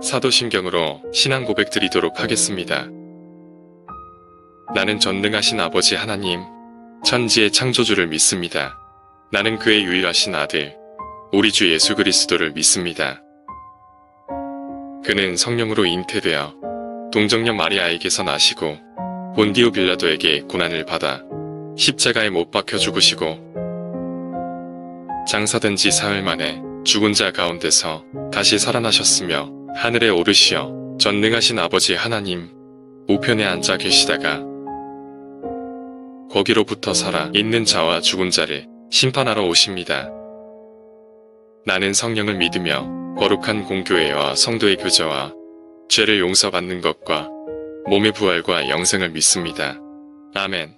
사도신경으로 신앙 고백 드리도록 하겠습니다. 나는 전능하신 아버지 하나님, 천지의 창조주를 믿습니다. 나는 그의 유일하신 아들, 우리 주 예수 그리스도를 믿습니다. 그는 성령으로 잉태되어 동정녀 마리아에게서 나시고 본디오 빌라도에게 고난을 받아 십자가에 못 박혀 죽으시고 장사된 지 사흘 만에 죽은 자 가운데서 다시 살아나셨으며 하늘에 오르시어 전능하신 아버지 하나님 우편에 앉아 계시다가 거기로부터 살아 있는 자와 죽은 자를 심판하러 오십니다. 나는 성령을 믿으며 거룩한 공교회와 성도의 교제와 죄를 용서받는 것과 몸의 부활과 영생을 믿습니다. 아멘.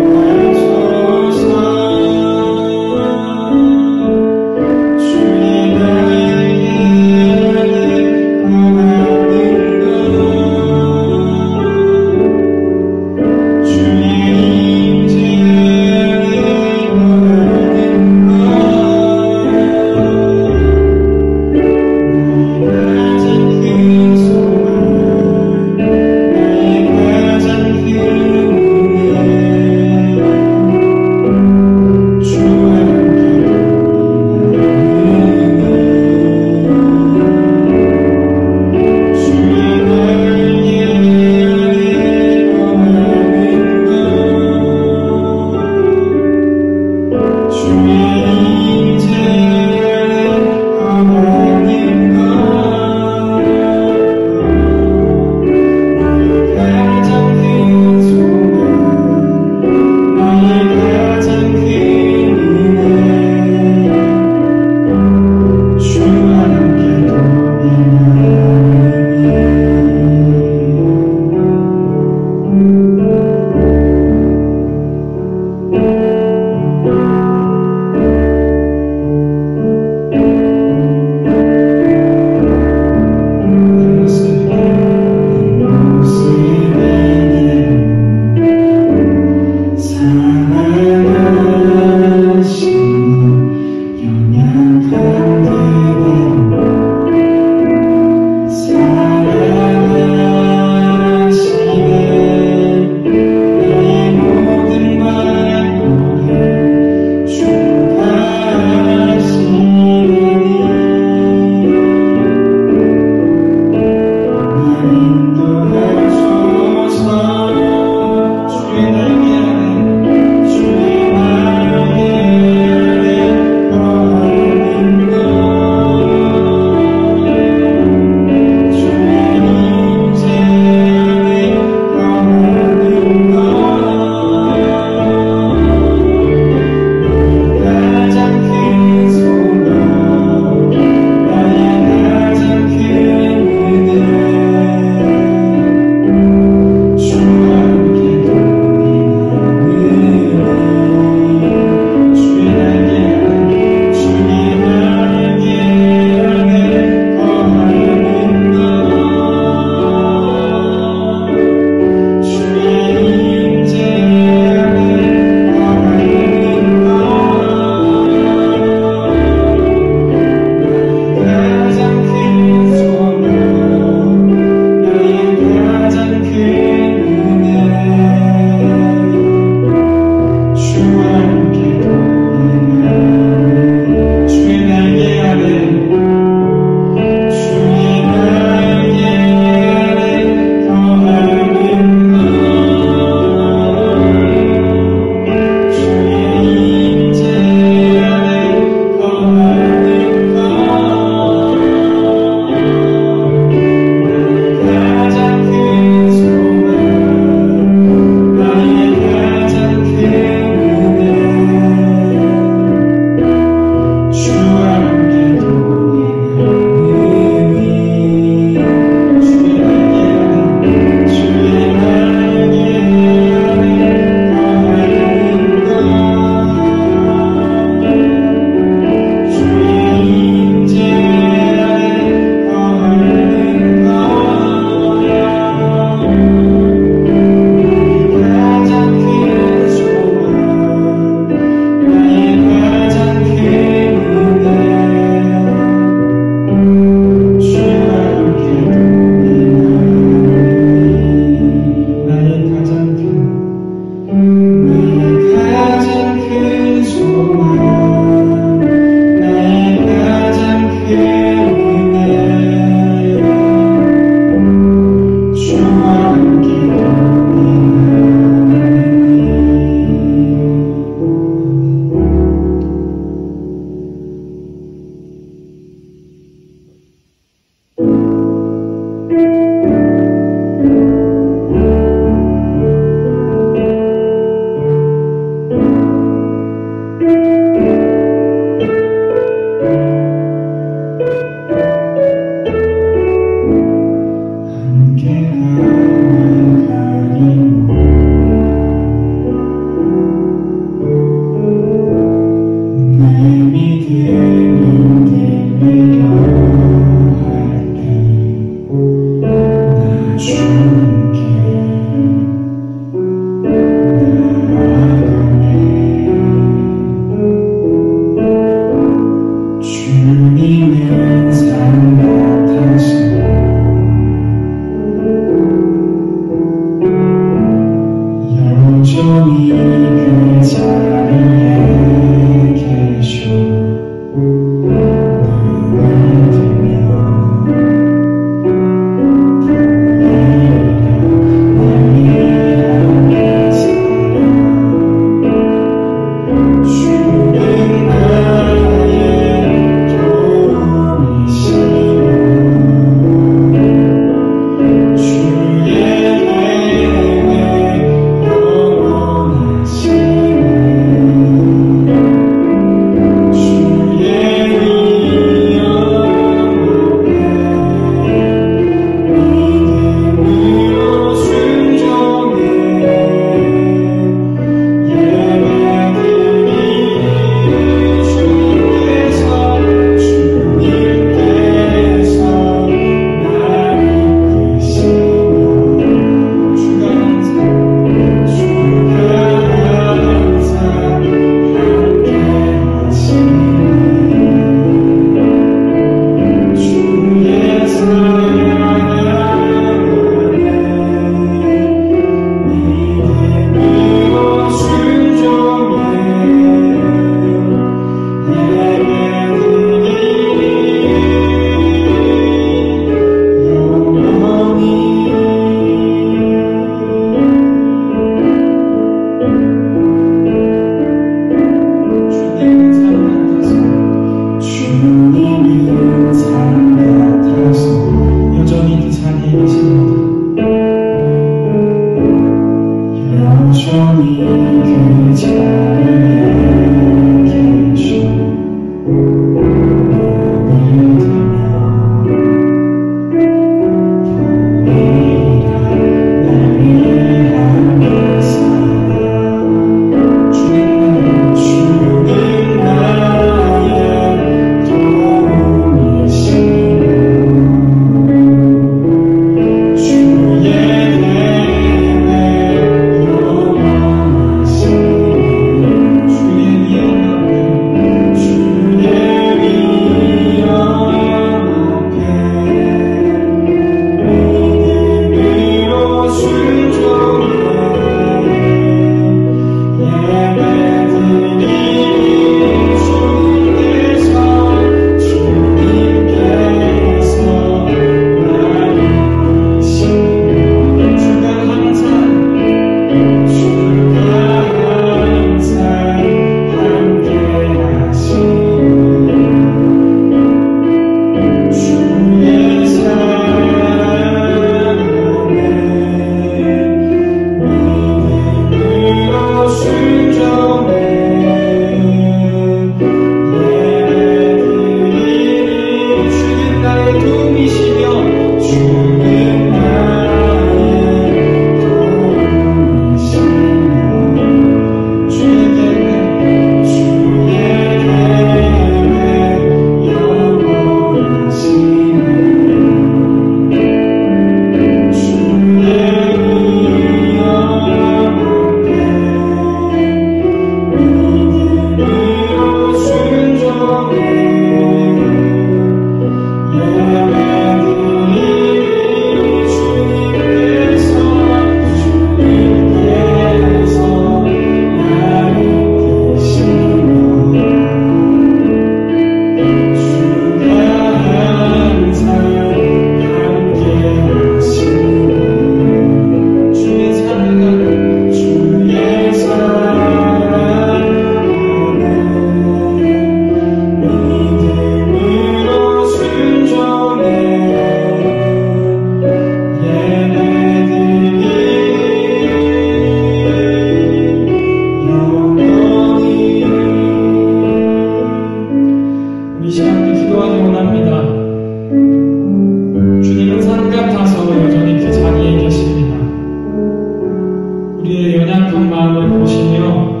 우리의 연약한 마음을 보시며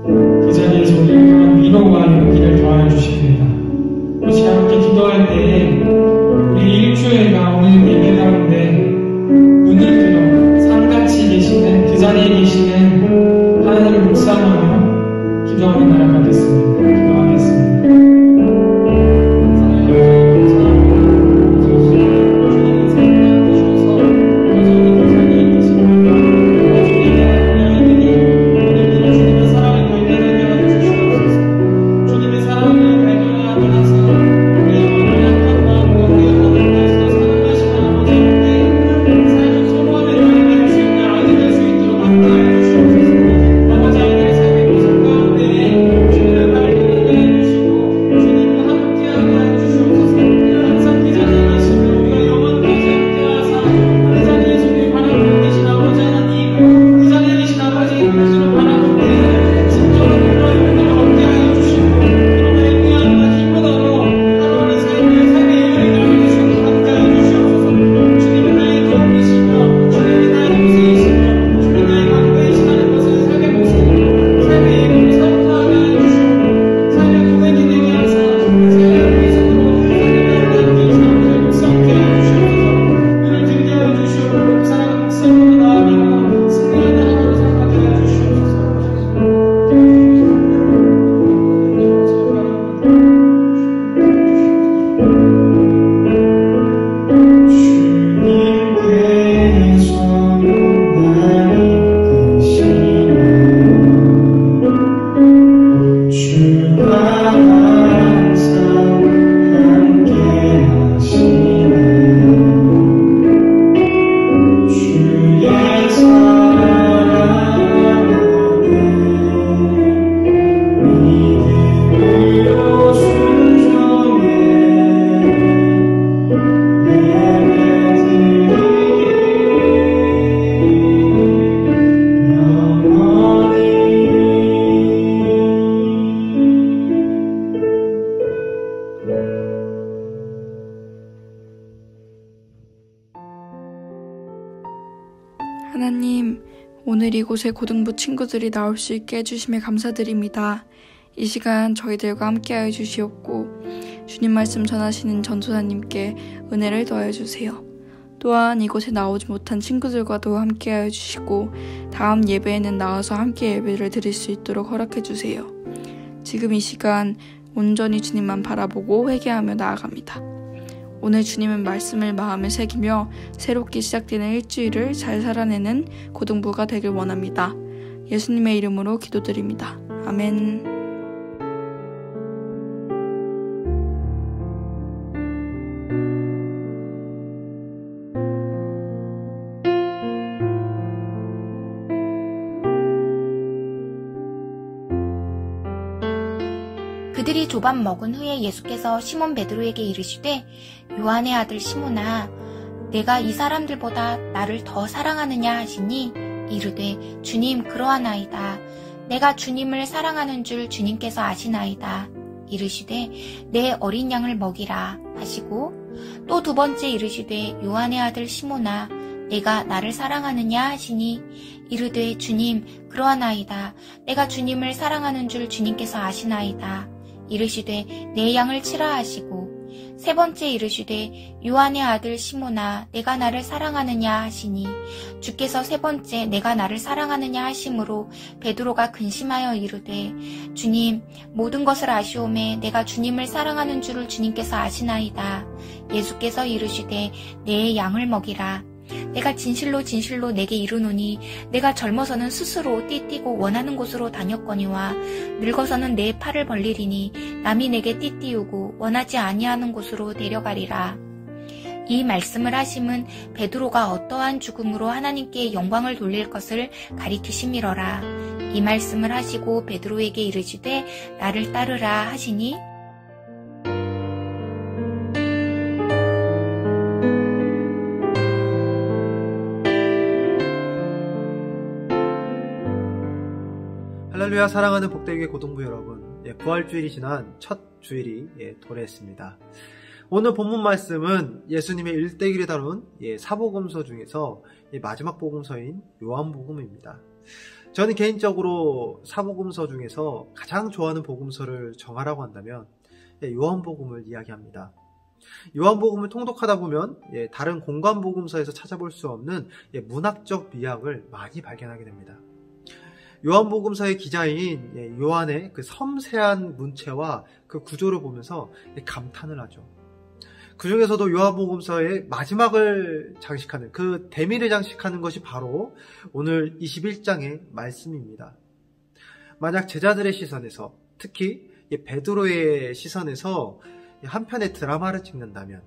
그 자리에서 우리를 향한 위로와 용기를 더하여 주십니다. 같이 함께 기도할 때에 우리 일주일과 오늘 예배 가운데 눈을 들어 상같이 계시는 그 자리에 계시는 하나님을 묵상하며 기도하며 나아가겠습니다. 기도하겠습니다. 하나님, 오늘 이곳에 고등부 친구들이 나올 수 있게 해주심에 감사드립니다. 이 시간 저희들과 함께하여 주시옵고 주님 말씀 전하시는 전도사님께 은혜를 더하여 주세요. 또한 이곳에 나오지 못한 친구들과도 함께하여 주시고 다음 예배에는 나와서 함께 예배를 드릴 수 있도록 허락해 주세요. 지금 이 시간 온전히 주님만 바라보고 회개하며 나아갑니다. 오늘 주님의 말씀을 마음에 새기며 새롭게 시작되는 일주일을 잘 살아내는 고등부가 되길 원합니다. 예수님의 이름으로 기도드립니다. 아멘. 그들이 조밥 먹은 후에 예수께서 시몬 베드로에게 이르시되 요한의 아들 시몬아 내가 이 사람들보다 나를 더 사랑하느냐 하시니 이르되 주님 그러하나이다. 내가 주님을 사랑하는 줄 주님께서 아시나이다. 이르시되 내 어린 양을 먹이라 하시고 또 두 번째 이르시되 요한의 아들 시몬아 내가 나를 사랑하느냐 하시니 이르되 주님 그러하나이다. 내가 주님을 사랑하는 줄 주님께서 아시나이다. 이르시되 내 양을 치라 하시고 세 번째 이르시되 요한의 아들 시몬아 내가 나를 사랑하느냐 하시니 주께서 세 번째 내가 나를 사랑하느냐 하심으로 베드로가 근심하여 이르되 주님 모든 것을 아시오매 내가 주님을 사랑하는 줄을 주님께서 아시나이다. 예수께서 이르시되 내 양을 먹이라. 내가 진실로 진실로 내게 이르노니 내가 젊어서는 스스로 띠띠고 원하는 곳으로 다녔거니와 늙어서는 내 팔을 벌리리니 남이 내게 띠띠우고 원하지 아니하는 곳으로 데려가리라. 이 말씀을 하심은 베드로가 어떠한 죽음으로 하나님께 영광을 돌릴 것을 가리키심이러라. 이 말씀을 하시고 베드로에게 이르시되 나를 따르라 하시니 할렐루야. 사랑하는 복되게 고등부 여러분, 부활주일이 지난 첫 주일이 도래했습니다. 오늘 본문 말씀은 예수님의 일대기를 다룬 사복음서 중에서 마지막 복음서인 요한복음입니다. 저는 개인적으로 사복음서 중에서 가장 좋아하는 복음서를 정하라고 한다면 요한복음을 이야기합니다. 요한복음을 통독하다 보면 다른 공간 복음서에서 찾아볼 수 없는 문학적 미학을 많이 발견하게 됩니다. 요한복음서의 기자인 요한의 그 섬세한 문체와 그 구조를 보면서 감탄을 하죠. 그 중에서도 요한복음서의 마지막을 장식하는, 그 대미를 장식하는 것이 바로 오늘 21장의 말씀입니다. 만약 제자들의 시선에서, 특히 베드로의 시선에서 한 편의 드라마를 찍는다면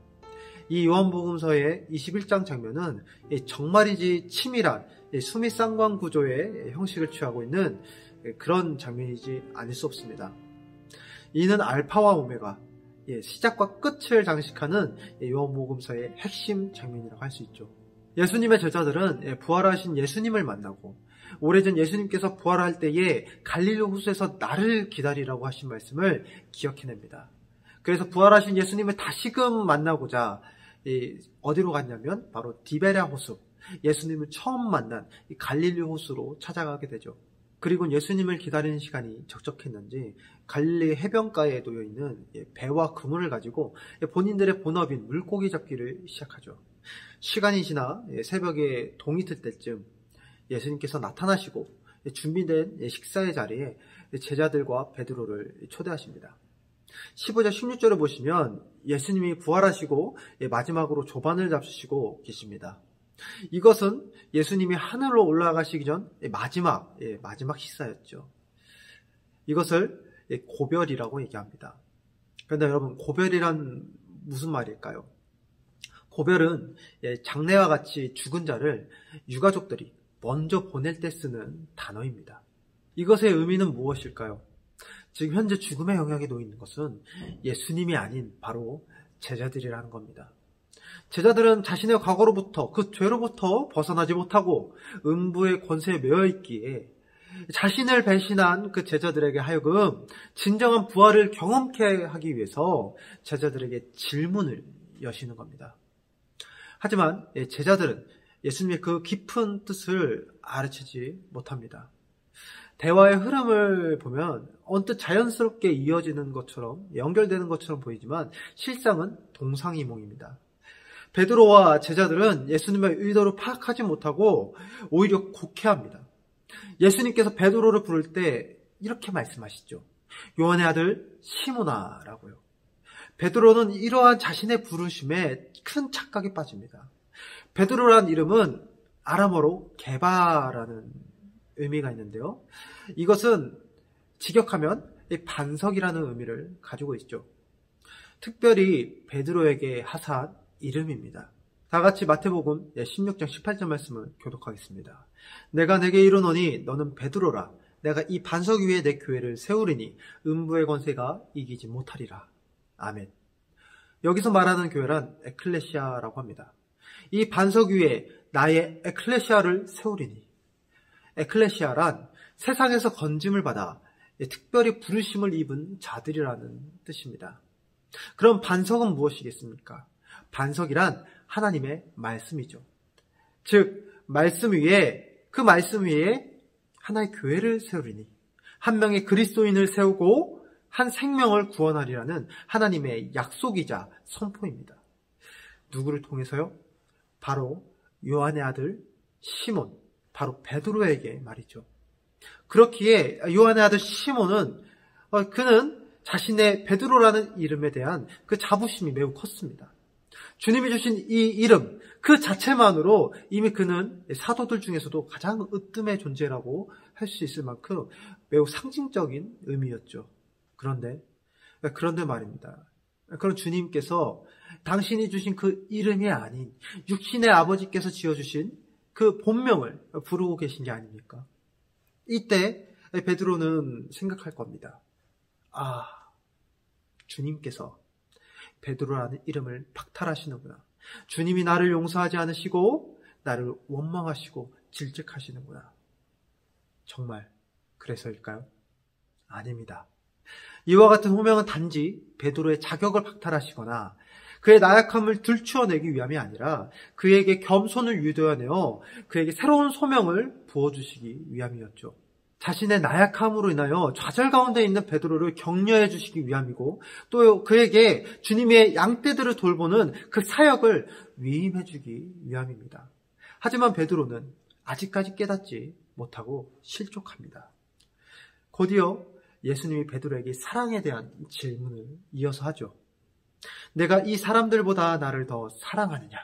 이 요한복음서의 21장 장면은 정말이지 치밀한 수미 쌍광 구조의 형식을 취하고 있는 그런 장면이지 않을 수 없습니다. 이는 알파와 오메가, 시작과 끝을 장식하는 요한복음서의 핵심 장면이라고 할 수 있죠. 예수님의 제자들은 부활하신 예수님을 만나고 오래전 예수님께서 부활할 때에 갈릴리 호수에서 나를 기다리라고 하신 말씀을 기억해냅니다. 그래서 부활하신 예수님을 다시금 만나고자 어디로 갔냐면 바로 디베랴 호수, 예수님을 처음 만난 갈릴리 호수로 찾아가게 되죠. 그리고 예수님을 기다리는 시간이 적적했는지 갈릴리 해변가에 놓여있는 배와 그물을 가지고 본인들의 본업인 물고기 잡기를 시작하죠. 시간이 지나 새벽에 동이 틀 때쯤 예수님께서 나타나시고 준비된 식사의 자리에 제자들과 베드로를 초대하십니다. 15절 16절을 보시면 예수님이 부활하시고 마지막으로 조반을 잡수시고 계십니다. 이것은 예수님이 하늘로 올라가시기 전 마지막 식사였죠. 이것을 고별이라고 얘기합니다. 그런데 여러분, 고별이란 무슨 말일까요? 고별은 장례와 같이 죽은 자를 유가족들이 먼저 보낼 때 쓰는 단어입니다. 이것의 의미는 무엇일까요? 지금 현재 죽음의 영향에 놓이는 것은 예수님이 아닌 바로 제자들이라는 겁니다. 제자들은 자신의 과거로부터, 그 죄로부터 벗어나지 못하고 음부의 권세에 매여 있기에 자신을 배신한 그 제자들에게 하여금 진정한 부활을 경험케 하기 위해서 제자들에게 질문을 여시는 겁니다. 하지만 제자들은 예수님의 그 깊은 뜻을 알아채지 못합니다. 대화의 흐름을 보면 언뜻 자연스럽게 이어지는 것처럼, 연결되는 것처럼 보이지만 실상은 동상이몽입니다. 베드로와 제자들은 예수님의 의도를 파악하지 못하고 오히려 곡해합니다. 예수님께서 베드로를 부를 때 이렇게 말씀하시죠. 요한의 아들 시몬아라고요. 베드로는 이러한 자신의 부르심에 큰 착각에 빠집니다. 베드로란 이름은 아람어로 게바라는 의미가 있는데요. 이것은 직역하면 반석이라는 의미를 가지고 있죠. 특별히 베드로에게 하사한 이름입니다. 다 같이 마태복음 16장 18절 말씀을 교독하겠습니다. 내가 내게 이르노니 너는 베드로라. 내가 이 반석 위에 내 교회를 세우리니 음부의 권세가 이기지 못하리라. 아멘. 여기서 말하는 교회란 에클레시아라고 합니다. 이 반석 위에 나의 에클레시아를 세우리니. 에클레시아란 세상에서 건짐을 받아 특별히 부르심을 입은 자들이라는 뜻입니다. 그럼 반석은 무엇이겠습니까? 반석이란 하나님의 말씀이죠. 즉 말씀 위에, 그 말씀 위에 하나의 교회를 세우리니, 한 명의 그리스도인을 세우고 한 생명을 구원하리라는 하나님의 약속이자 선포입니다. 누구를 통해서요? 바로 요한의 아들 시몬, 바로 베드로에게 말이죠. 그렇기에 요한의 아들 시몬은 그는 자신의 베드로라는 이름에 대한 그 자부심이 매우 컸습니다. 주님이 주신 이 이름 그 자체만으로 이미 그는 사도들 중에서도 가장 으뜸의 존재라고 할 수 있을 만큼 매우 상징적인 의미였죠. 그런데 말입니다. 그런 주님께서 당신이 주신 그 이름이 아닌 육신의 아버지께서 지어주신 그 본명을 부르고 계신 게 아닙니까? 이때 베드로는 생각할 겁니다. 아, 주님께서 베드로라는 이름을 박탈하시는구나. 주님이 나를 용서하지 않으시고 나를 원망하시고 질책하시는구나. 정말 그래서일까요? 아닙니다. 이와 같은 호명은 단지 베드로의 자격을 박탈하시거나 그의 나약함을 들추어내기 위함이 아니라 그에게 겸손을 유도하여 그에게 새로운 소명을 부어주시기 위함이었죠. 자신의 나약함으로 인하여 좌절 가운데 있는 베드로를 격려해 주시기 위함이고 또 그에게 주님의 양떼들을 돌보는 그 사역을 위임해 주기 위함입니다. 하지만 베드로는 아직까지 깨닫지 못하고 실족합니다. 곧이어 예수님이 베드로에게 사랑에 대한 질문을 이어서 하죠. 내가 이 사람들보다 나를 더 사랑하느냐?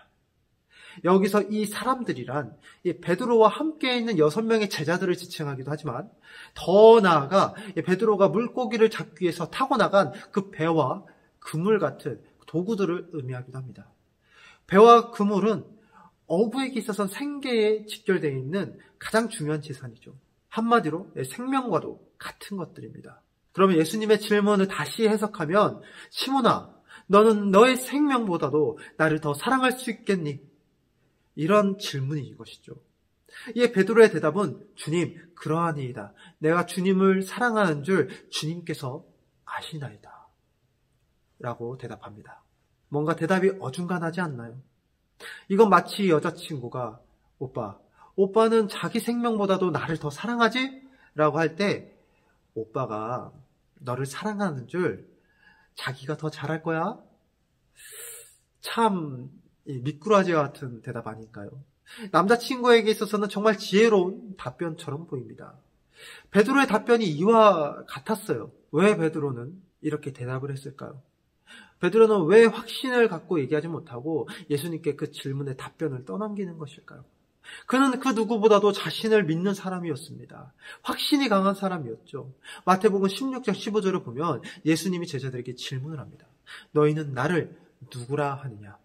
여기서 이 사람들이란 베드로와 함께 있는 6명의 제자들을 지칭하기도 하지만 더 나아가 베드로가 물고기를 잡기 위해서 타고 나간 그 배와 그물 같은 도구들을 의미하기도 합니다. 배와 그물은 어부에게 있어서 생계에 직결되어 있는 가장 중요한 재산이죠. 한마디로 생명과도 같은 것들입니다. 그러면 예수님의 질문을 다시 해석하면 시몬아, 너는 너의 생명보다도 나를 더 사랑할 수 있겠니? 이런 질문인 것이죠. 이에 베드로의 대답은 주님, 그러하니이다. 내가 주님을 사랑하는 줄 주님께서 아시나이다. 라고 대답합니다. 뭔가 대답이 어중간하지 않나요? 이건 마치 여자친구가 오빠는 자기 생명보다도 나를 더 사랑하지? 라고 할 때 오빠가 너를 사랑하는 줄 자기가 더 잘할 거야? 참 미꾸라지 같은 대답 아닐까요? 남자친구에게 있어서는 정말 지혜로운 답변처럼 보입니다. 베드로의 답변이 이와 같았어요. 왜 베드로는 이렇게 대답을 했을까요? 베드로는 왜 확신을 갖고 얘기하지 못하고 예수님께 그 질문에 답변을 떠넘기는 것일까요? 그는 그 누구보다도 자신을 믿는 사람이었습니다. 확신이 강한 사람이었죠. 마태복음 16장 15절을 보면 예수님이 제자들에게 질문을 합니다. 너희는 나를 누구라 하느냐?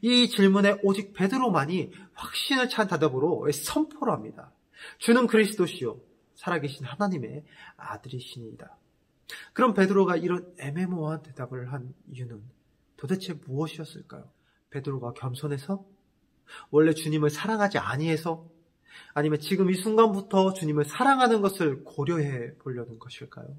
이 질문에 오직 베드로만이 확신을 찬 대답으로 선포를 합니다. 주는 그리스도시요 살아계신 하나님의 아들이시니이다. 그럼 베드로가 이런 애매모호한 대답을 한 이유는 도대체 무엇이었을까요? 베드로가 겸손해서? 원래 주님을 사랑하지 아니해서? 아니면 지금 이 순간부터 주님을 사랑하는 것을 고려해 보려는 것일까요?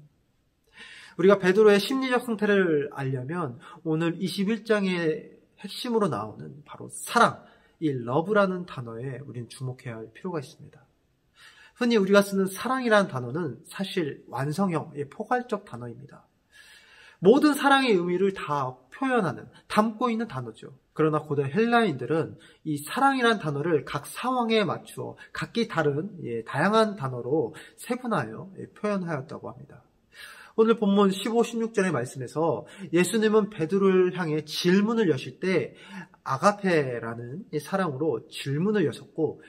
우리가 베드로의 심리적 상태를 알려면 오늘 21장의 핵심으로 나오는 바로 사랑, 이 러브라는 단어에 우린 주목해야 할 필요가 있습니다. 흔히 우리가 쓰는 사랑이라는 단어는 사실 완성형, 포괄적 단어입니다. 모든 사랑의 의미를 다 표현하는, 담고 있는 단어죠. 그러나 고대 헬라인들은 이 사랑이라는 단어를 각 상황에 맞추어 각기 다른 다양한 단어로 세분하여 표현하였다고 합니다. 오늘 본문 15, 16절의 말씀에서 예수님은 베드로를 향해 질문을 여실 때 아가페라는 사랑으로 질문을 여셨고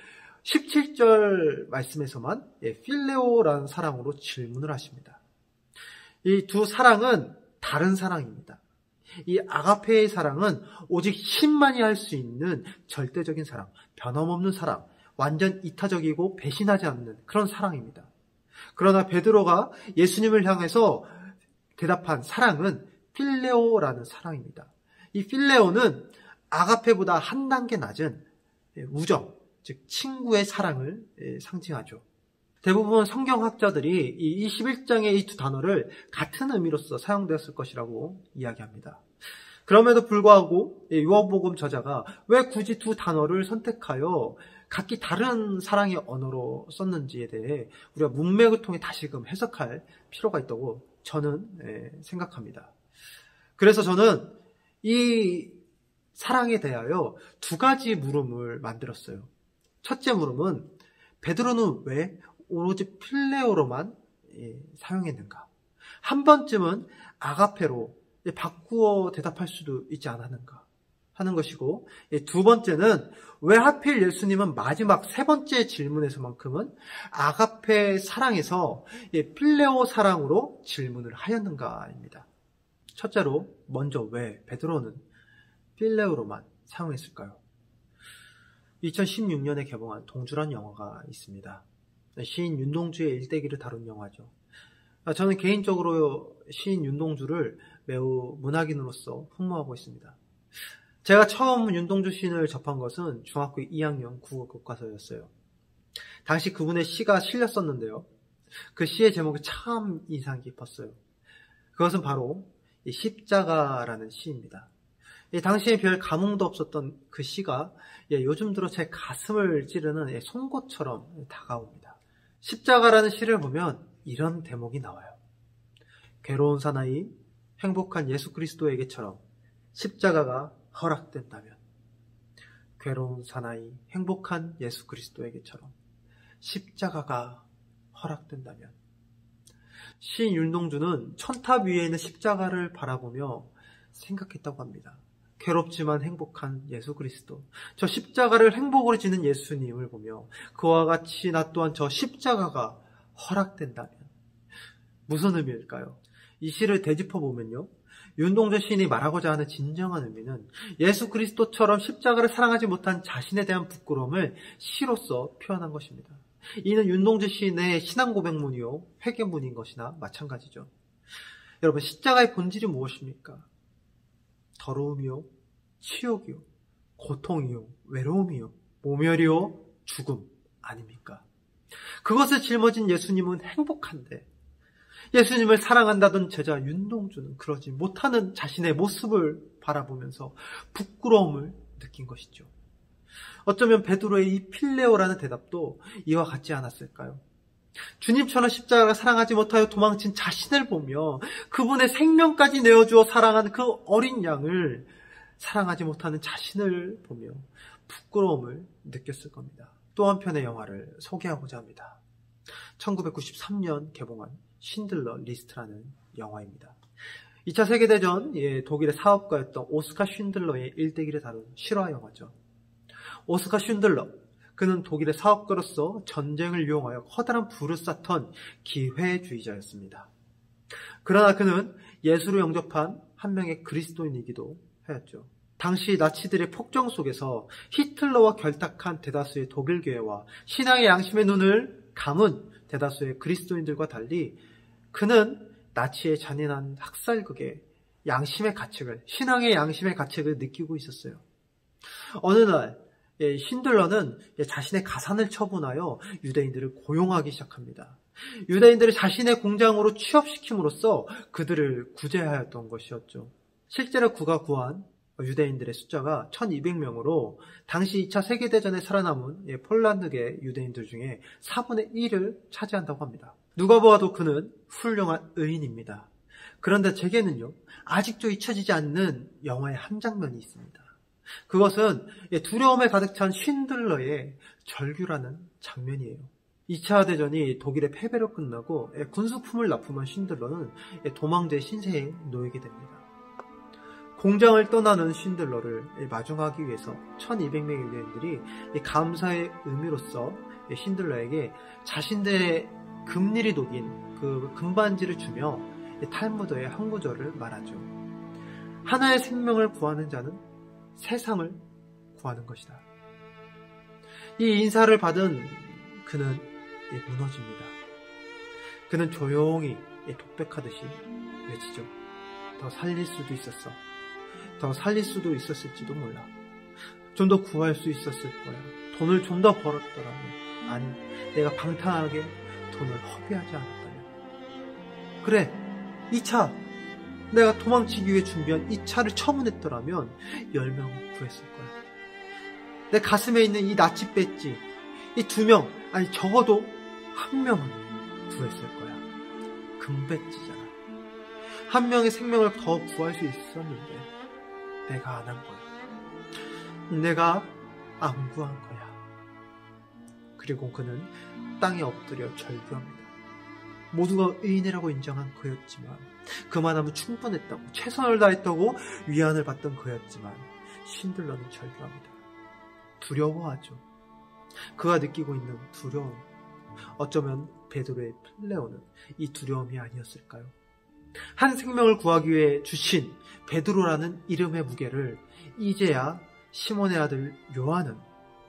17절 말씀에서만 필레오라는 사랑으로 질문을 하십니다. 이 두 사랑은 다른 사랑입니다. 이 아가페의 사랑은 오직 신만이 할 수 있는 절대적인 사랑, 변함없는 사랑, 완전 이타적이고 배신하지 않는 그런 사랑입니다. 그러나 베드로가 예수님을 향해서 대답한 사랑은 필레오라는 사랑입니다. 이 필레오는 아가페보다 한 단계 낮은 우정, 즉 친구의 사랑을 상징하죠. 대부분 성경학자들이 이 21장의 이 두 단어를 같은 의미로서 사용되었을 것이라고 이야기합니다. 그럼에도 불구하고 요한복음 저자가 왜 굳이 두 단어를 선택하여 각기 다른 사랑의 언어로 썼는지에 대해 우리가 문맥을 통해 다시금 해석할 필요가 있다고 저는 생각합니다. 그래서 저는 이 사랑에 대하여 두 가지 물음을 만들었어요. 첫째 물음은 베드로는 왜 오로지 필레오로만 사용했는가? 한 번쯤은 아가페로 바꾸어 대답할 수도 있지 않았는가 하는 것이고, 두 번째는 왜 하필 예수님은 마지막 세 번째 질문에서만큼은 아가페 사랑에서 필레오 사랑으로 질문을 하였는가입니다. 첫째로 먼저 왜 베드로는 필레오로만 사용했을까요? 2016년에 개봉한 동주란 영화가 있습니다. 시인 윤동주의 일대기를 다룬 영화죠. 저는 개인적으로 시인 윤동주를 매우 문학인으로서 흠모하고 있습니다. 제가 처음 윤동주 시인을 접한 것은 중학교 2학년 국어 교과서였어요. 당시 그분의 시가 실렸었는데요. 그 시의 제목이 참 인상 깊었어요. 그것은 바로 이 십자가라는 시입니다. 당시에 별 감흥도 없었던 그 시가 요즘 들어 제 가슴을 찌르는 송곳처럼 다가옵니다. 십자가라는 시를 보면 이런 대목이 나와요. 괴로운 사나이, 행복한 예수 그리스도에게처럼 십자가가 허락된다면, 괴로운 사나이, 행복한 예수 그리스도에게처럼 십자가가 허락된다면. 시인 윤동주는 천탑 위에 있는 십자가를 바라보며 생각했다고 합니다. 괴롭지만 행복한 예수 그리스도, 저 십자가를 행복으로 지는 예수님을 보며 그와 같이 나 또한 저 십자가가 허락된다면 무슨 의미일까요? 이 시를 되짚어 보면요, 윤동주 시인이 말하고자 하는 진정한 의미는 예수 그리스도처럼 십자가를 사랑하지 못한 자신에 대한 부끄러움을 시로써 표현한 것입니다. 이는 윤동주 시인의 신앙 고백문이요 회개문인 것이나 마찬가지죠. 여러분, 십자가의 본질이 무엇입니까? 더러움이요, 치욕이요, 고통이요, 외로움이요, 모멸이요, 죽음 아닙니까? 그것을 짊어진 예수님은 행복한데, 예수님을 사랑한다던 제자 윤동주는 그러지 못하는 자신의 모습을 바라보면서 부끄러움을 느낀 것이죠. 어쩌면 베드로의 이 필레오라는 대답도 이와 같지 않았을까요? 주님처럼 십자가를 사랑하지 못하여 도망친 자신을 보며 그분의 생명까지 내어주어 사랑한 그 어린 양을 사랑하지 못하는 자신을 보며 부끄러움을 느꼈을 겁니다. 또 한편의 영화를 소개하고자 합니다. 1993년 개봉한 신들러 리스트라는 영화입니다. 2차 세계대전 독일의 사업가였던 오스카 쉰들러의 일대기를 다룬 실화 영화죠. 오스카 쉰들러, 그는 독일의 사업가로서 전쟁을 이용하여 커다란 부를 쌓던 기회주의자였습니다. 그러나 그는 예수를 영접한 한 명의 그리스도인이기도 하였죠. 당시 나치들의 폭정 속에서 히틀러와 결탁한 대다수의 독일교회와 신앙의 양심의 눈을 감은 대다수의 그리스도인들과 달리 그는 나치의 잔인한 학살극에 양심의 가책을, 신앙의 양심의 가책을 느끼고 있었어요. 어느 날 신들러는 자신의 가산을 처분하여 유대인들을 고용하기 시작합니다. 유대인들을 자신의 공장으로 취업시킴으로써 그들을 구제하였던 것이었죠. 실제로 그가 구한 유대인들의 숫자가 1200명으로 당시 2차 세계대전에 살아남은 폴란드계 유대인들 중에 4분의 1을 차지한다고 합니다. 누가 보아도 그는 훌륭한 의인입니다. 그런데 제게는요, 아직도 잊혀지지 않는 영화의 한 장면이 있습니다. 그것은 두려움에 가득 찬 쉰들러의 절규라는 장면이에요. 2차 대전이 독일의 패배로 끝나고 군수품을 납품한 쉰들러는 도망자의 신세에 놓이게 됩니다. 공장을 떠나는 쉰들러를 마중하기 위해서 1200명의 유대인들이 감사의 의미로서 쉰들러에게 자신들의 금리리 녹인 그 금반지를 주며 탈무드의 한 구절을 말하죠. 하나의 생명을 구하는 자는 세상을 구하는 것이다. 이 인사를 받은 그는 무너집니다. 그는 조용히 독백하듯이 외치죠. 더 살릴 수도 있었어. 더 살릴 수도 있었을지도 몰라. 좀 더 구할 수 있었을 거야. 돈을 좀 더 벌었더라면. 아니, 내가 방탕하게 돈을 허비하지 않았다면. 그래, 2차, 내가 도망치기 위해 준비한 2차를 처분했더라면 10명 구했을 거야. 내 가슴에 있는 이 나치 배지, 이 2명, 아니 적어도 1명은 구했을 거야. 금배지잖아. 1명의 생명을 더 구할 수 있었는데 내가 안 한 거야. 내가 안 구한 거야. 그리고 그는 땅에 엎드려 절규합니다. 모두가 의인이라고 인정한 그였지만, 그만하면 충분했다고, 최선을 다했다고 위안을 받던 그였지만 신들러는 절규합니다. 두려워하죠. 그가 느끼고 있는 두려움, 어쩌면 베드로의 필레오는 이 두려움이 아니었을까요? 한 생명을 구하기 위해 주신 베드로라는 이름의 무게를 이제야 시몬의 아들 요한은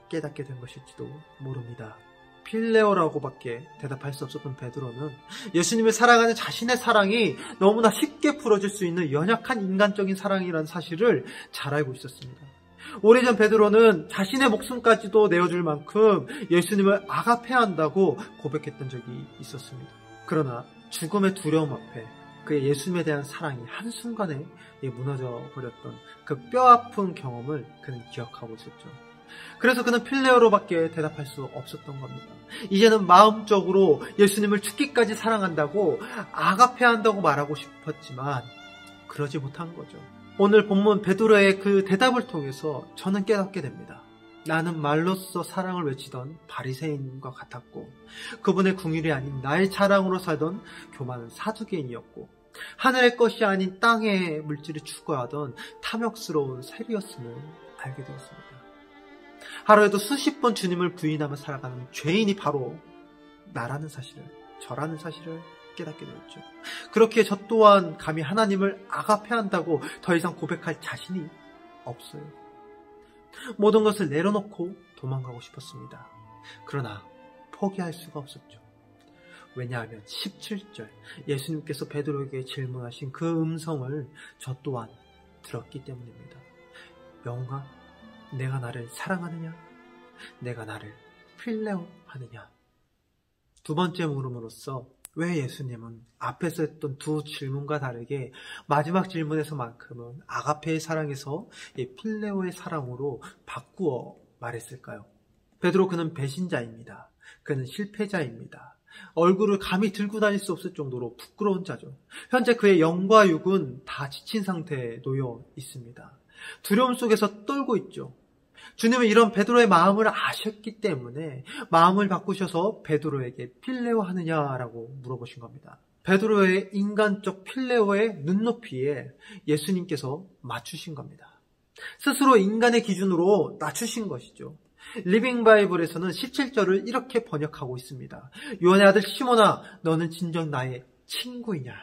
깨닫게 된 것일지도 모릅니다. 필레오라고밖에 대답할 수 없었던 베드로는 예수님을 사랑하는 자신의 사랑이 너무나 쉽게 풀어질 수 있는 연약한 인간적인 사랑이라는 사실을 잘 알고 있었습니다. 오래전 베드로는 자신의 목숨까지도 내어줄 만큼 예수님을 아가페한다고 고백했던 적이 있었습니다. 그러나 죽음의 두려움 앞에 그의 예수님에 대한 사랑이 한순간에 무너져 버렸던 그 뼈아픈 경험을 그는 기억하고 있었죠. 그래서 그는 필레오로밖에 대답할 수 없었던 겁니다. 이제는 마음적으로 예수님을 죽기까지 사랑한다고 아가페한다고 말하고 싶었지만 그러지 못한 거죠. 오늘 본문 베드로의 그 대답을 통해서 저는 깨닫게 됩니다. 나는 말로써 사랑을 외치던 바리새인과 같았고 그분의 긍휼이 아닌 나의 자랑으로 살던 교만한 사두개인이었고 하늘의 것이 아닌 땅의 물질을 추구하던 탐욕스러운 세리였음을 알게 되었습니다. 하루에도 수십 번 주님을 부인하며 살아가는 죄인이 바로 나라는 사실을, 저라는 사실을 깨닫게 되었죠. 그렇게 저 또한 감히 하나님을 아가페한다고 더 이상 고백할 자신이 없어요. 모든 것을 내려놓고 도망가고 싶었습니다. 그러나 포기할 수가 없었죠. 왜냐하면 17절 예수님께서 베드로에게 질문하신 그 음성을 저 또한 들었기 때문입니다. 영아, 내가 나를 사랑하느냐? 내가 나를 필레오 하느냐? 두 번째 물음으로써 왜 예수님은 앞에서 했던 두 질문과 다르게 마지막 질문에서만큼은 아가페의 사랑에서 필레오의 사랑으로 바꾸어 말했을까요? 베드로 그는 배신자입니다. 그는 실패자입니다. 얼굴을 감히 들고 다닐 수 없을 정도로 부끄러운 자죠. 현재 그의 영과 육은 다 지친 상태에 놓여 있습니다. 두려움 속에서 떨고 있죠. 주님은 이런 베드로의 마음을 아셨기 때문에 마음을 바꾸셔서 베드로에게 필레오 하느냐라고 물어보신 겁니다. 베드로의 인간적 필레오의 눈높이에 예수님께서 맞추신 겁니다. 스스로 인간의 기준으로 낮추신 것이죠. 리빙 바이블에서는 17절을 이렇게 번역하고 있습니다. 요한의 아들 시몬아, 너는 진정 나의 친구이냐?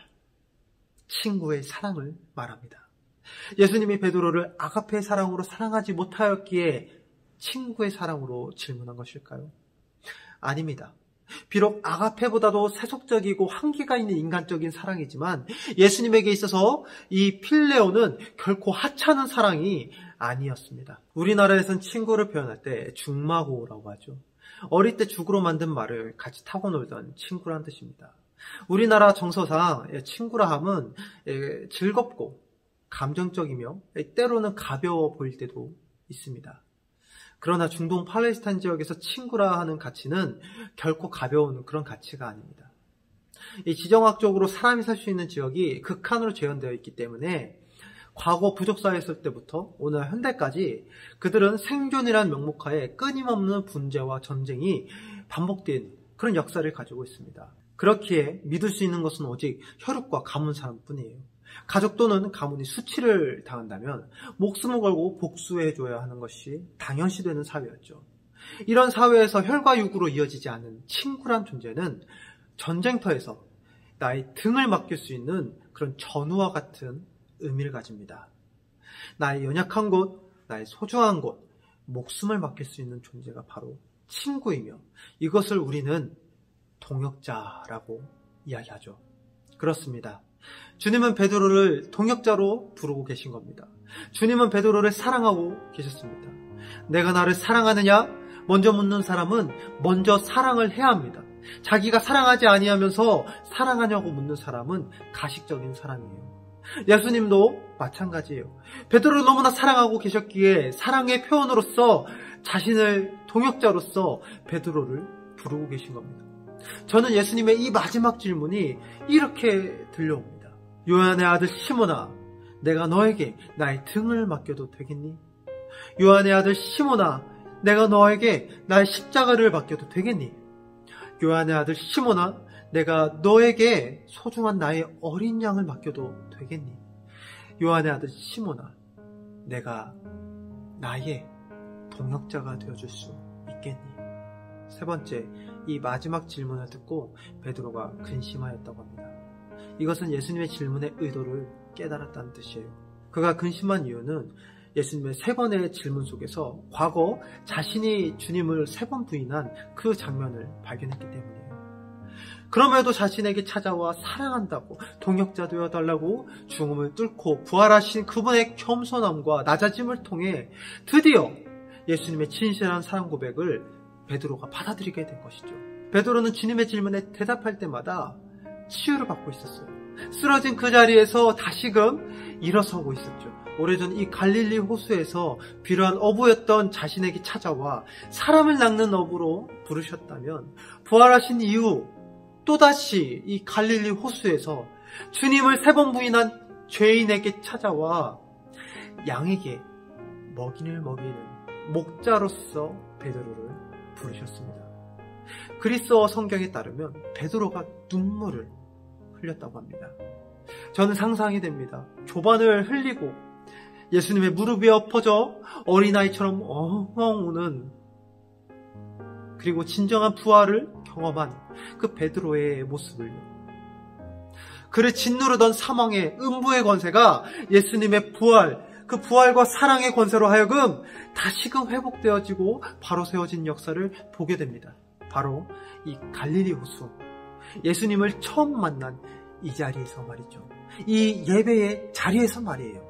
친구의 사랑을 말합니다. 예수님이 베드로를 아가페의 사랑으로 사랑하지 못하였기에 친구의 사랑으로 질문한 것일까요? 아닙니다. 비록 아가페보다도 세속적이고 한계가 있는 인간적인 사랑이지만 예수님에게 있어서 이 필레오는 결코 하찮은 사랑이 아니었습니다. 우리나라에선 친구를 표현할 때 죽마고라고 하죠. 어릴 때 죽으로 만든 말을 같이 타고 놀던 친구란 뜻입니다. 우리나라 정서상 친구라 함은 즐겁고 감정적이며 때로는 가벼워 보일 때도 있습니다. 그러나 중동 팔레스타인 지역에서 친구라 하는 가치는 결코 가벼운 그런 가치가 아닙니다. 이 지정학적으로 사람이 살 수 있는 지역이 극한으로 재현되어 있기 때문에 과거 부족사회였을 때부터 오늘 현대까지 그들은 생존이라는 명목하에 끊임없는 분재와 전쟁이 반복된 그런 역사를 가지고 있습니다. 그렇기에 믿을 수 있는 것은 오직 혈육과 가문 사람뿐이에요. 가족 또는 가문이 수치를 당한다면 목숨을 걸고 복수해줘야 하는 것이 당연시되는 사회였죠. 이런 사회에서 혈과 육으로 이어지지 않는 친구란 존재는 전쟁터에서 나의 등을 맡길 수 있는 그런 전우와 같은 의미를 가집니다. 나의 연약한 곳, 나의 소중한 곳, 목숨을 맡길 수 있는 존재가 바로 친구이며 이것을 우리는 동역자라고 이야기하죠. 그렇습니다. 주님은 베드로를 동역자로 부르고 계신 겁니다. 주님은 베드로를 사랑하고 계셨습니다. 내가 나를 사랑하느냐? 먼저 묻는 사람은 먼저 사랑을 해야 합니다. 자기가 사랑하지 아니하면서 사랑하냐고 묻는 사람은 가식적인 사람이에요. 예수님도 마찬가지예요. 베드로를 너무나 사랑하고 계셨기에 사랑의 표현으로서 자신을 동역자로서 베드로를 부르고 계신 겁니다. 저는 예수님의 이 마지막 질문이 이렇게 들려옵니다. 요한의 아들 시몬아, 내가 너에게 나의 등을 맡겨도 되겠니? 요한의 아들 시몬아, 내가 너에게 나의 십자가를 맡겨도 되겠니? 요한의 아들 시몬아, 내가 너에게 소중한 나의 어린 양을 맡겨도 되겠니? 요한의 아들 시몬아, 내가 나의 동역자가 되어줄 수 있겠니? 세 번째, 이 마지막 질문을 듣고 베드로가 근심하였다고 합니다. 이것은 예수님의 질문의 의도를 깨달았다는 뜻이에요. 그가 근심한 이유는 예수님의 세 번의 질문 속에서 과거 자신이 주님을 세 번 부인한 그 장면을 발견했기 때문이에요. 그럼에도 자신에게 찾아와 사랑한다고 동역자 되어달라고 죽음을 뚫고 부활하신 그분의 겸손함과 낮아짐을 통해 드디어 예수님의 진실한 사랑 고백을 베드로가 받아들이게 된 것이죠. 베드로는 주님의 질문에 대답할 때마다 치유를 받고 있었어요. 쓰러진 그 자리에서 다시금 일어서고 있었죠. 오래전 이 갈릴리 호수에서 비료한 어부였던 자신에게 찾아와 사람을 낚는 어부로 부르셨다면, 부활하신 이후 또다시 이 갈릴리 호수에서 주님을 3번 부인한 죄인에게 찾아와 양에게 먹이를 먹이는 목자로서 베드로를 부르셨습니다. 그리스어 성경에 따르면 베드로가 눈물을 흘렸다고 합니다. 저는 상상이 됩니다. 조반을 흘리고 예수님의 무릎 위에 엎어져 어린아이처럼 엉엉 우는, 그리고 진정한 부활을 경험한 그 베드로의 모습을요. 그를 짓누르던 사망의 음부의 권세가 예수님의 부활, 그 부활과 사랑의 권세로 하여금 다시금 회복되어지고 바로 세워진 역사를 보게 됩니다. 바로 이 갈릴리 호수, 예수님을 처음 만난 이 자리에서 말이죠. 이 예배의 자리에서 말이에요.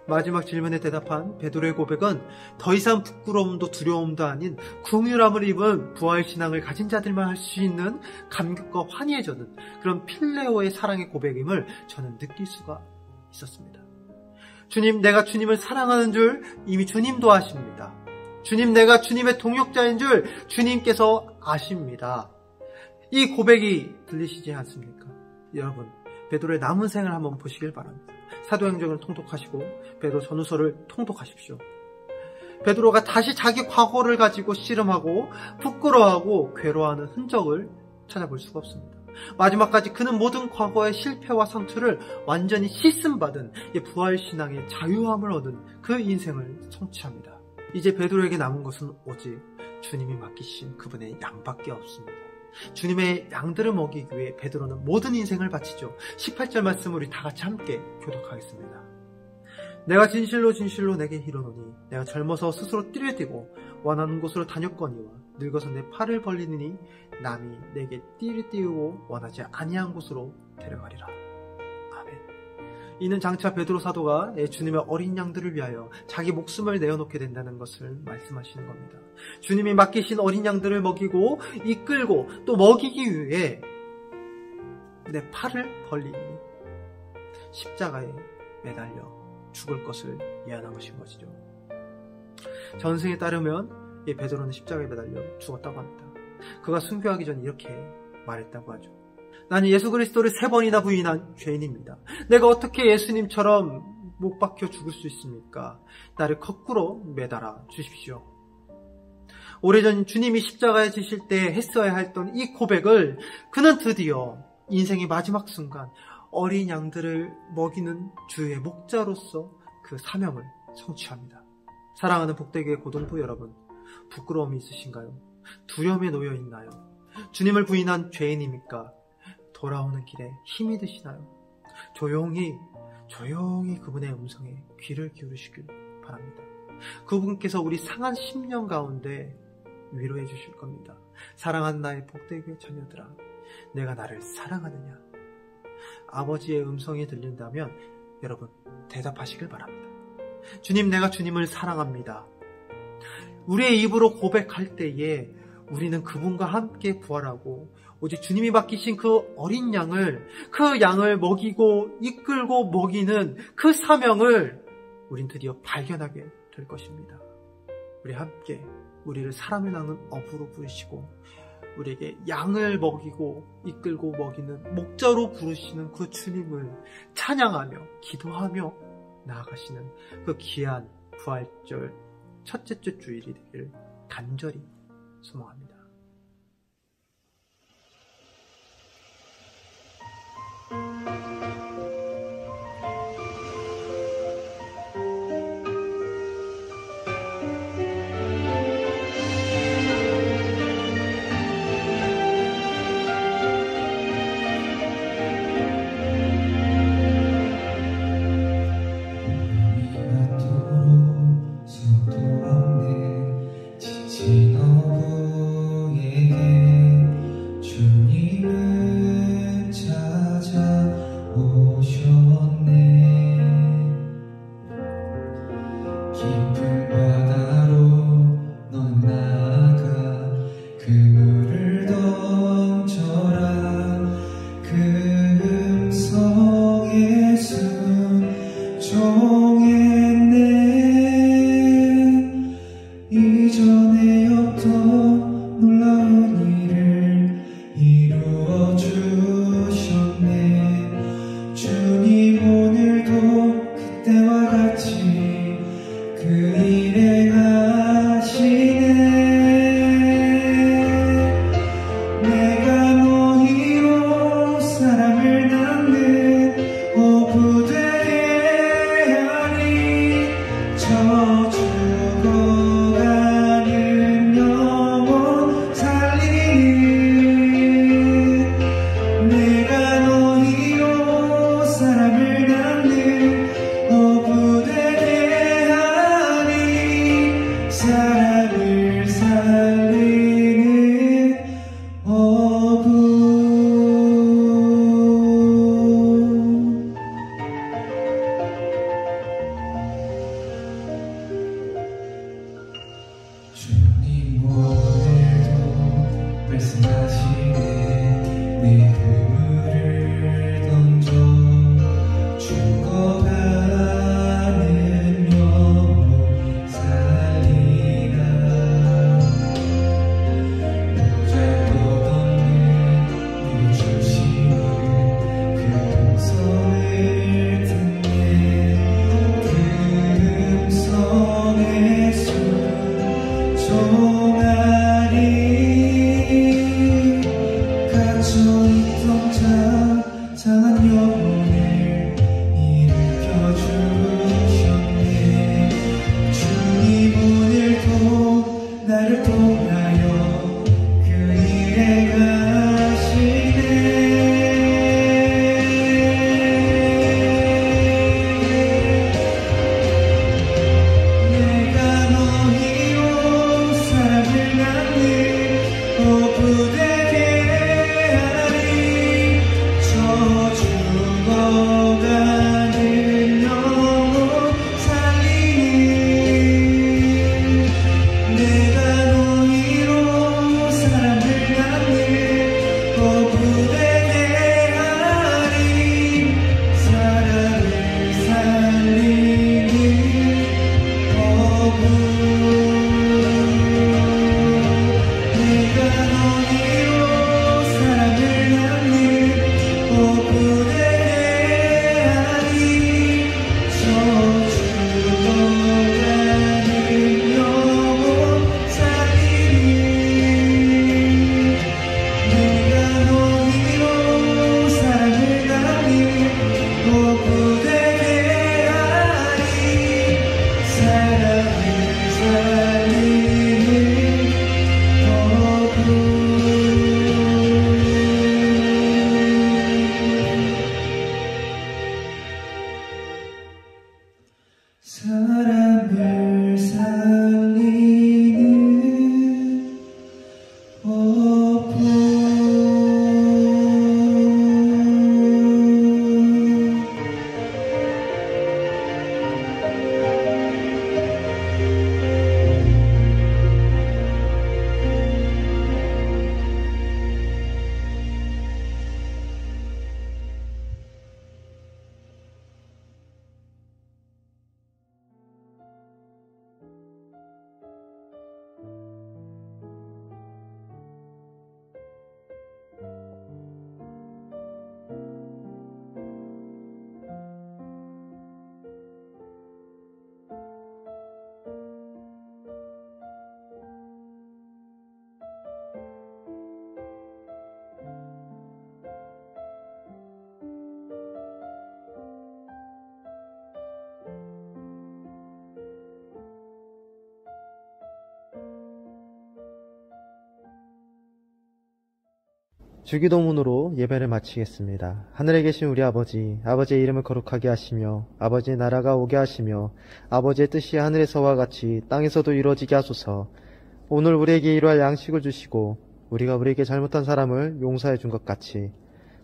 마지막 질문에 대답한 베드로의 고백은 더 이상 부끄러움도 두려움도 아닌 긍휼함을 입은 부활신앙을 가진 자들만 할 수 있는 감격과 환희에 젖은 그런 필레오의 사랑의 고백임을 저는 느낄 수가 있었습니다. 주님, 내가 주님을 사랑하는 줄 이미 주님도 아십니다. 주님, 내가 주님의 동역자인 줄 주님께서 아십니다. 이 고백이 들리시지 않습니까? 여러분, 베드로의 남은 생을 한번 보시길 바랍니다. 사도행전을 통독하시고 베드로 전후서를 통독하십시오. 베드로가 다시 자기 과거를 가지고 씨름하고 부끄러워하고 괴로워하는 흔적을 찾아볼 수가 없습니다. 마지막까지 그는 모든 과거의 실패와 상처를 완전히 씻음받은 부활신앙의 자유함을 얻은 그 인생을 성취합니다. 이제 베드로에게 남은 것은 오직 주님이 맡기신 그분의 양밖에 없습니다. 주님의 양들을 먹이기 위해 베드로는 모든 인생을 바치죠. 18절 말씀을 우리 다 같이 함께 교독하겠습니다. 내가 진실로 진실로 내게 이르노니 내가 젊어서 스스로 띠를 띠고 원하는 곳으로 다녔거니와 늙어서 내 팔을 벌리느니 남이 내게 띠를 띠우고 원하지 아니한 곳으로 데려가리라. 아멘. 이는 장차 베드로 사도가 주님의 어린 양들을 위하여 자기 목숨을 내어놓게 된다는 것을 말씀하시는 겁니다. 주님이 맡기신 어린 양들을 먹이고 이끌고 또 먹이기 위해 내 팔을 벌리니 십자가에 매달려 죽을 것을 예언하신 것이죠. 전승에 따르면 이 베드로는 십자가에 매달려 죽었다고 합니다. 그가 순교하기 전 이렇게 말했다고 하죠. 나는 예수 그리스도를 3번이나 부인한 죄인입니다. 내가 어떻게 예수님처럼 못 박혀 죽을 수 있습니까? 나를 거꾸로 매달아 주십시오. 오래전 주님이 십자가에 지실 때 했어야 했던 이 고백을 그는 드디어 인생의 마지막 순간 어린 양들을 먹이는 주의 목자로서 그 사명을 성취합니다. 사랑하는 복되게 고동부 여러분, 부끄러움이 있으신가요? 두려움에 놓여 있나요? 주님을 부인한 죄인입니까? 돌아오는 길에 힘이 드시나요? 조용히 그분의 음성에 귀를 기울이시길 바랍니다. 그분께서 우리 상한 심령 가운데 위로해 주실 겁니다. 사랑하는 나의 복되게 자녀들아, 내가 나를 사랑하느냐? 아버지의 음성이 들린다면 여러분 대답하시길 바랍니다. 주님, 내가 주님을 사랑합니다. 우리의 입으로 고백할 때에 우리는 그분과 함께 부활하고 오직 주님이 맡기신 그 어린 양을, 그 양을 먹이고 이끌고 먹이는 그 사명을 우린 드디어 발견하게 될 것입니다. 우리 함께 우리를 사람을 낚는 어부로 부르시고 우리에게 양을 먹이고 이끌고 먹이는 목자로 부르시는 그 주님을 찬양하며 기도하며 나아가시는 그 귀한 부활절 첫째 주 주일이 되기를 간절히 소망합니다. 수도 없는 지친 어부 주기도문으로 예배를 마치겠습니다. 하늘에 계신 우리 아버지, 아버지의 이름을 거룩하게 하시며 아버지의 나라가 오게 하시며 아버지의 뜻이 하늘에서와 같이 땅에서도 이루어지게 하소서. 오늘 우리에게 일용할 양식을 주시고 우리가 우리에게 잘못한 사람을 용서해 준 것 같이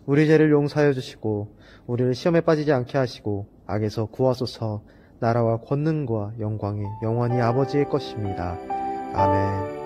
우리 죄를 용서하여 주시고 우리를 시험에 빠지지 않게 하시고 악에서 구하소서. 나라와 권능과 영광이 영원히 아버지의 것입니다. 아멘.